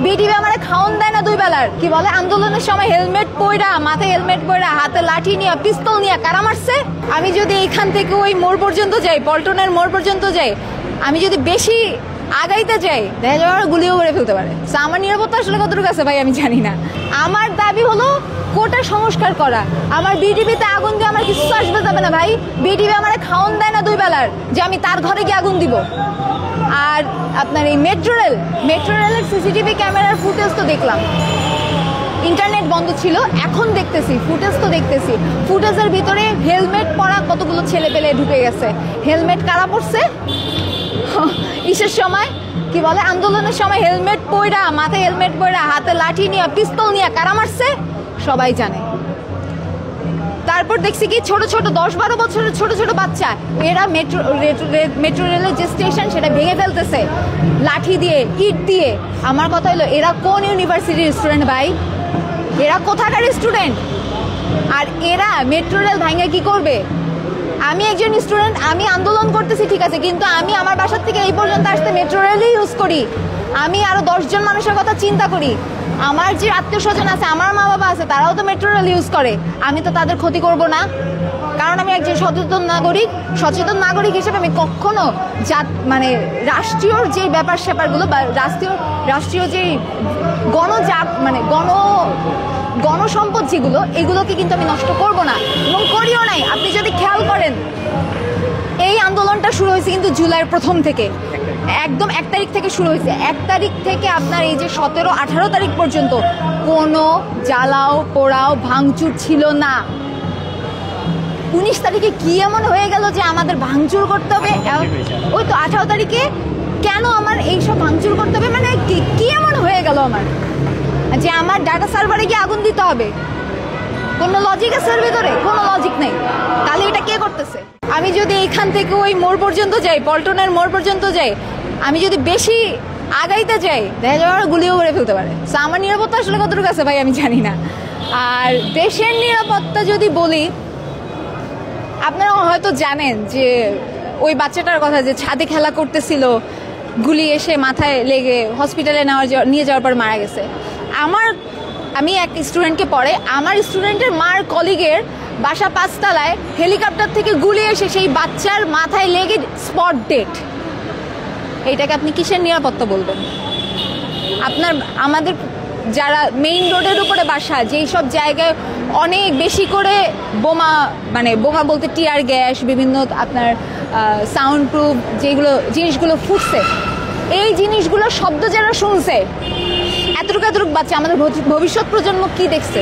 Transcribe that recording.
BTV আমারে খাওন দেয় না 2 বেলার। কি বলে আন্দোলনের সময় হেলমেট পইরা, মাথায় হেলমেট পইরা, হাতে লাঠি নিয়ে, পিস্তল নিয়ে কারা মারছে? আমি যদি এখান থেকে ওই মোড় পর্যন্ত যাই, পল্টনের মোড় পর্যন্ত যাই, আমি যদি বেশি আগাইতে যাই, দেখা যাবে গুলিও করে ফেলতে পারে। আমার নিরাপত্তা আসলে কতটুকু আছে ভাই আমি জানি না। আমার দাবি হলো কোটা সংস্কার করা। আমার বিটিভিতে আগুন দিয়ে আমার কিছু আসবে যাবে না ভাই। বিটিভি আমারে খাওন দেয় না 2 বেলার যে আমি তার ঘরে গিয়ে আগুন দিব। আর আপনার এই মেট্রো রেলের সিসিটিভি ক্যামেরার ফুটেজ তো দেখলাম, ইন্টারনেট বন্ধ ছিল, এখন দেখতেছি ফুটেজ তো দেখতেছি। ফুটেজের ভিতরে হেলমেট পরা কতগুলো ছেলে পেলে ঢুকে গেছে। হেলমেট কারা পড়ছে? ইসের সময় কি বলে আন্দোলনের সময় হেলমেট পইরা, মাথায় হেলমেট পইরা, হাতে লাঠি নিয়ে, পিস্তল নিয়ে কারা মারছে সবাই জানে। তারপর দেখছি কি ছোট ছোট 10-12 বছরের ছোট ছোট বাচ্চা, এরা মেট্রো রেলের যে স্টেশন সেটা ভেঙে ফেলতেছে লাঠি দিয়ে, ইট দিয়ে। আমার কথা হলো এরা কোন ইউনিভার্সিটির স্টুডেন্ট ভাই? এরা কোথাকার স্টুডেন্ট? আর এরা মেট্রো রেল ভাঙে কি করবে? আমি একজন স্টুডেন্ট, আমি আন্দোলন করতেছি ঠিক আছে, কিন্তু আমি আমার বাসার থেকে এই পর্যন্ত আসতে মেট্রো রেলই ইউজ করি। আমি আরো 10 জন মানুষের কথা চিন্তা করি। আমার যে আত্মীয় স্বজন আছে, আমার মা বাবা আছে, তারাও তো মেট্রো রেল ইউজ করে। আমি তো তাদের ক্ষতি করব না, কারণ আমি একজন সচেতন নাগরিক হিসেবে আমি কখনো মানে রাষ্ট্রীয় যে ব্যাপার স্যাপারগুলো বা রাষ্ট্রীয় যে গণসম্পদ যেগুলো, এগুলোকে কিন্তু আমি নষ্ট করব না এবং করিও নাই। আপনি যদি খেয়াল করেন এই আন্দোলনটা শুরু হয়েছে কিন্তু জুলাইয়ের 1 থেকে, একদম 1 তারিখ থেকে শুরু হয়েছে। 1 তারিখ থেকে আপনার এই যে 17-18 তারিখ পর্যন্ত কোনো জ্বালাও পোড়াও ভাঙচুর ছিল না। 19 তারিখে কি এমন হয়ে গেল যে আমাদের ভাঙচুর করতে হবে? ওই তো 18 তারিখে কেন আমার এইসব ভাঙচুর করতে হবে? মানে কি এমন হয়ে গেল আমার যে আমার ডাটা সার্ভারে গিয়ে আগুন দিতে হবে? কোনো লজিক আছে এর ভিতরে? কোনো লজিক নেই। তাহলে এটা কে করতেছে? আমি যদি এখান থেকে ওই মোড় পর্যন্ত যাই, পল্টনের মোড় পর্যন্ত যাই, আমি যদি বেশি আগাইতে যাই, দেখা যাবে গুলিও করে ফেলতে পারে। আমার নিরাপত্তা আসলে কতটুকু আছে ভাই আমি জানি না। আর দেশের নিরাপত্তা যদি বলি, আপনারা হয়তো জানেন যে ওই বাচ্চাটার কথা যে ছাদে খেলা করতেছিল, গুলি এসে মাথায় লেগে হসপিটালে নিয়ে যাওয়ার পর মারা গেছে। আমি এক স্টুডেন্টকে পড়ে, আমার স্টুডেন্টের মার কলিগের বাসা 5 তলায়, হেলিকপ্টার থেকে গুলি এসে সেই বাচ্চার মাথায় লেগে স্পট ডেড। এইটাকে আপনি কিসের নিরাপত্তা বলবেন? আমাদের যারা মেইন রোডের উপরে বাসা, যেই সব জায়গায় অনেক বেশি করে বোমা বলতে টিয়ার গ্যাস, বিভিন্ন আপনার সাউন্ড প্রুফ জিনিসগুলো ফুটছে, এই জিনিসগুলোর শব্দ যারা শুনছে, এতটুকু বাচ্চা, আমাদের ভবিষ্যৎ প্রজন্ম কি দেখছে?